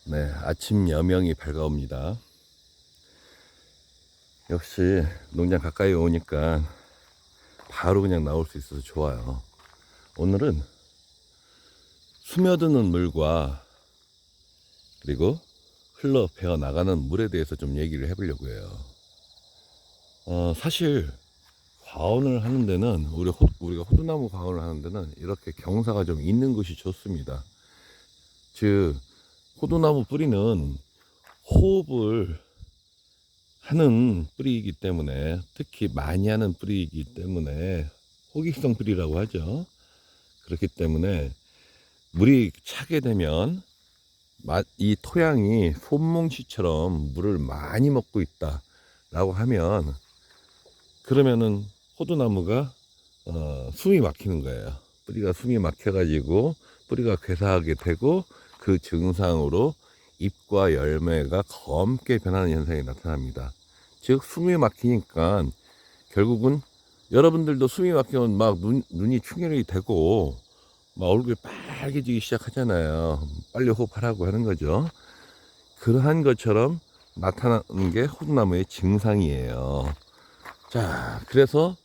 네, 아침 여명이 밝아옵니다. 역시 농장 가까이 오니까 바로 그냥 나올 수 있어서 좋아요. 오늘은 스며드는 물과 그리고 흘러 배어 나가는 물에 대해서 좀 얘기를 해보려고 해요. 사실 과원을 하는 데는 우리가 호두나무 과원을 하는 데는 이렇게 경사가 좀 있는 것이 좋습니다. 즉 호두나무 뿌리는 호흡을 하는 뿌리이기 때문에, 특히 많이 하는 뿌리이기 때문에 호기성 뿌리라고 하죠. 그렇기 때문에 물이 차게 되면 이 토양이 솜뭉치처럼 물을 많이 먹고 있다 라고 하면, 그러면은 호두나무가 숨이 막히는 거예요. 뿌리가 숨이 막혀 가지고 뿌리가 괴사하게 되고, 그 증상으로 잎과 열매가 검게 변하는 현상이 나타납니다. 즉 숨이 막히니까 결국은 여러분들도 숨이 막히면 막 눈이 충혈이 되고 막 얼굴이 빨개지기 시작하잖아요. 빨리 호흡하라고 하는 거죠. 그러한 것처럼 나타나는 게 호두나무의 증상이에요. 자, 그래서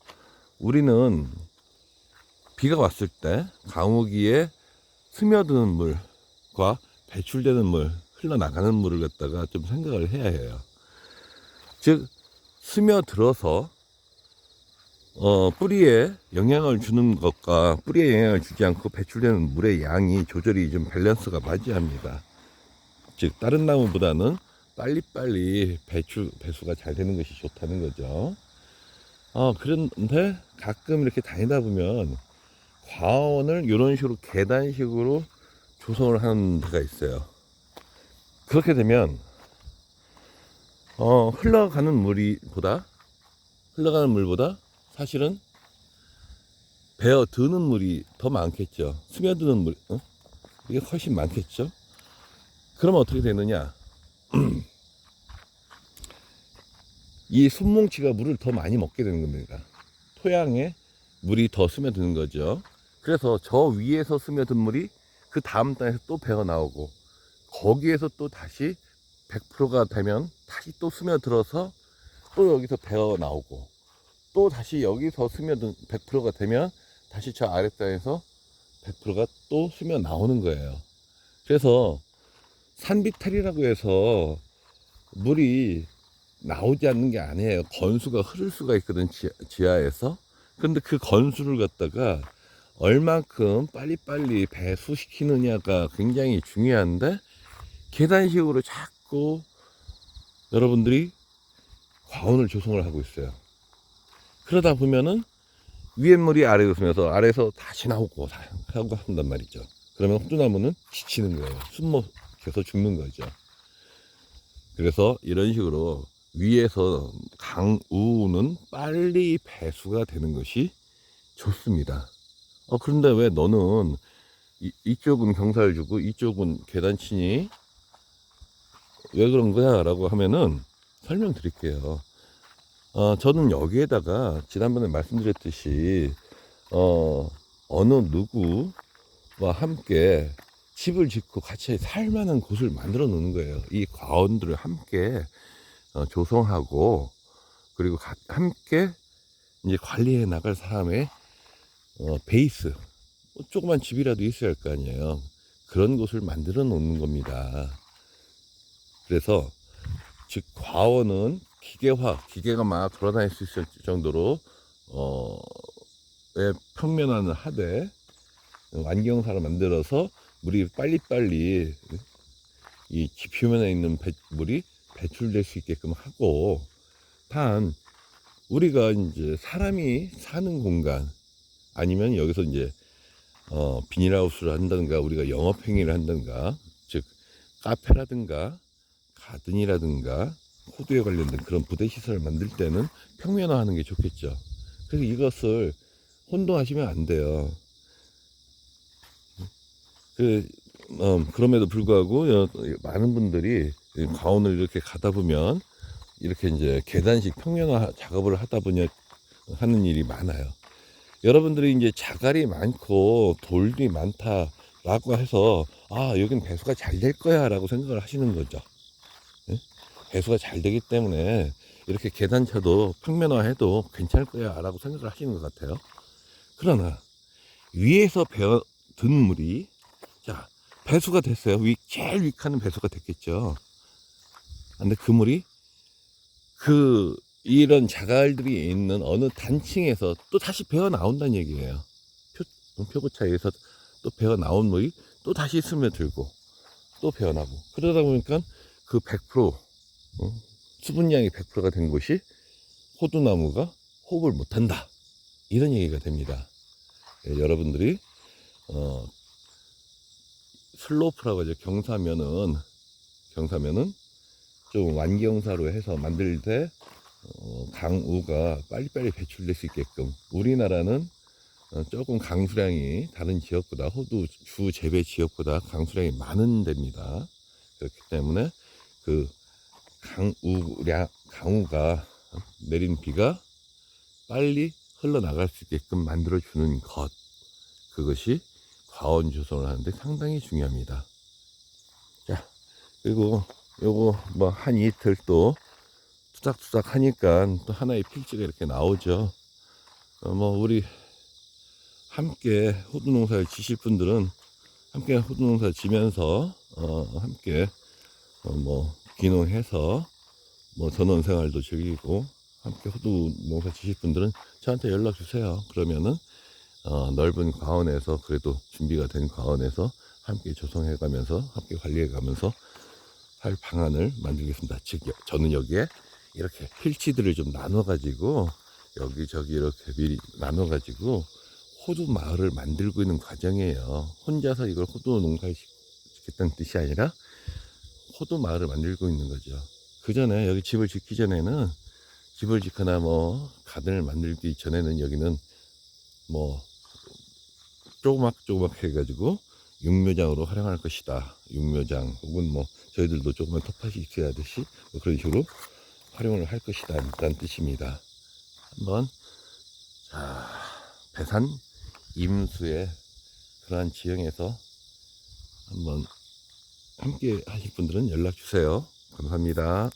우리는 비가 왔을 때 강우기에 스며드는 물과 배출되는 물, 흘러나가는 물을 갖다가 좀 생각을 해야 해요. 즉 스며들어서 뿌리에 영향을 주는 것과 뿌리에 영향을 주지 않고 배출되는 물의 양이 조절이 좀 밸런스가 맞아야 합니다. 즉 다른 나무보다는 빨리빨리 배수가 잘 되는 것이 좋다는 거죠. 그런데 가끔 이렇게 다니다 보면 과원을 이런 식으로 계단식으로 조성을 하는 데가 있어요. 그렇게 되면 흘러가는 물보다 사실은 배어 드는 물이 더 많겠죠. 스며드는 물, 이게 훨씬 많겠죠. 그러면 어떻게 되느냐? 이 솜뭉치가 물을 더 많이 먹게 되는 겁니다. 토양에 물이 더 스며드는 거죠. 그래서 저 위에서 스며든 물이 그 다음 땅에서 또 배어 나오고, 거기에서 또 다시 100%가 되면 다시 또 스며들어서 또 여기서 배어 나오고, 또 다시 여기서 스며든 100%가 되면 다시 저 아랫땅에서 100%가 또 스며 나오는 거예요. 그래서 산비탈이라고 해서 물이 나오지 않는 게 아니에요. 건수가 흐를 수가 있거든, 지하에서. 근데 그 건수를 갖다가 얼만큼 빨리빨리 배수시키느냐가 굉장히 중요한데, 계단식으로 자꾸 여러분들이 과원을 조성을 하고 있어요. 그러다 보면은 위에 물이 아래로 스며서 아래에서 다시 나오고 하고 한단 말이죠. 그러면 호두나무는 지치는 거예요. 숨 막혀서 죽는 거죠. 그래서 이런 식으로 위에서 강우는 빨리 배수가 되는 것이 좋습니다. 그런데 왜 너는 이쪽은 경사를 주고 이쪽은 계단 치니 왜 그런 거야? 라고 하면은 설명드릴게요. 저는 여기에다가 지난번에 말씀드렸듯이 어느 누구와 함께 집을 짓고 같이 살만한 곳을 만들어 놓는 거예요. 이 과원들을 함께 조성하고, 그리고 함께 이제 관리해 나갈 사람의 베이스, 조그만 집이라도 있어야 할 거 아니에요. 그런 곳을 만들어 놓는 겁니다. 그래서 즉 과원은 기계가 막 돌아다닐 수 있을 정도로 평면화는 하되 완경사를 만들어서 물이 빨리빨리 이 지표면에 있는 물이 배출될 수 있게끔 하고, 단 우리가 이제 사람이 사는 공간, 아니면 여기서 이제 비닐하우스를 한다든가 우리가 영업행위를 한다든가, 즉 카페라든가 가든이라든가 호두에 관련된 그런 부대시설을 만들 때는 평면화하는 게 좋겠죠. 그래서 이것을 혼동하시면 안 돼요. 그럼에도 불구하고 많은 분들이 과원을 이렇게 가다 보면 이렇게 이제 계단식 평면화 작업을 하다 보니 하는 일이 많아요. 여러분들이 이제 자갈이 많고 돌이 많다 라고 해서 여긴 배수가 잘 될 거야 라고 생각을 하시는 거죠. 예? 배수가 잘 되기 때문에 이렇게 계단 쳐도 평면화해도 괜찮을 거야 라고 생각을 하시는 것 같아요. 그러나 위에서 든 물이 자 배수가 됐어요. 제일 윗칸은 배수가 됐겠죠. 근데 그 물이 이런 자갈들이 있는 어느 단층에서 또 다시 배어 나온다는 얘기예요. 표고차에서 또 배어 나온 물이 또 다시 스며들고 또 배어나고 그러다 보니까 그 100% 수분량이 100%가 된 곳이 호두나무가 호흡을 못한다 이런 얘기가 됩니다. 여러분들이 슬로프라고 하죠. 경사면은 좀 완경사로 해서 만들 때 강우가 빨리빨리 배출될 수 있게끔 우리나라는 조금 강수량이 다른 지역보다 호두 주 재배 지역보다 강수량이 많은 데입니다. 그렇기 때문에 그 강우가 내린 비가 빨리 흘러나갈 수 있게끔 만들어주는 것 그것이 과원 조성을 하는데 상당히 중요합니다. 자 그리고 요거 뭐 한 이틀 또 투닥투닥 하니까 또 하나의 필지가 이렇게 나오죠. 뭐 우리 함께 호두 농사를 지실 분들은 함께 호두 농사 지면서 함께 뭐 귀농해서 뭐 전원 생활도 즐기고 함께 호두 농사 지실 분들은 저한테 연락 주세요. 그러면은 넓은 과원에서 그래도 준비가 된 과원에서 함께 조성해 가면서 함께 관리해 가면서 할 방안을 만들겠습니다. 즉 저는 여기에 이렇게 필지들을 좀 나눠 가지고 여기저기 이렇게 미리 나눠 가지고 호두 마을을 만들고 있는 과정이에요. 혼자서 이걸 호두 농사를 짓겠다는 뜻이 아니라 호두 마을을 만들고 있는 거죠. 그 전에 여기 집을 짓기 전에는 집을 짓거나 뭐 가든을 만들기 전에는 여기는 뭐 조그맣게 해가지고 육묘장으로 활용할 것이다. 육묘장 혹은 뭐 저희들도 조그만 텃밭이 있어야 하듯이 뭐 그런 식으로 활용을 할 것이다. 일단 뜻입니다. 한번 배산 임수의 그러한 지형에서 한번 함께 하실 분들은 연락 주세요. 감사합니다.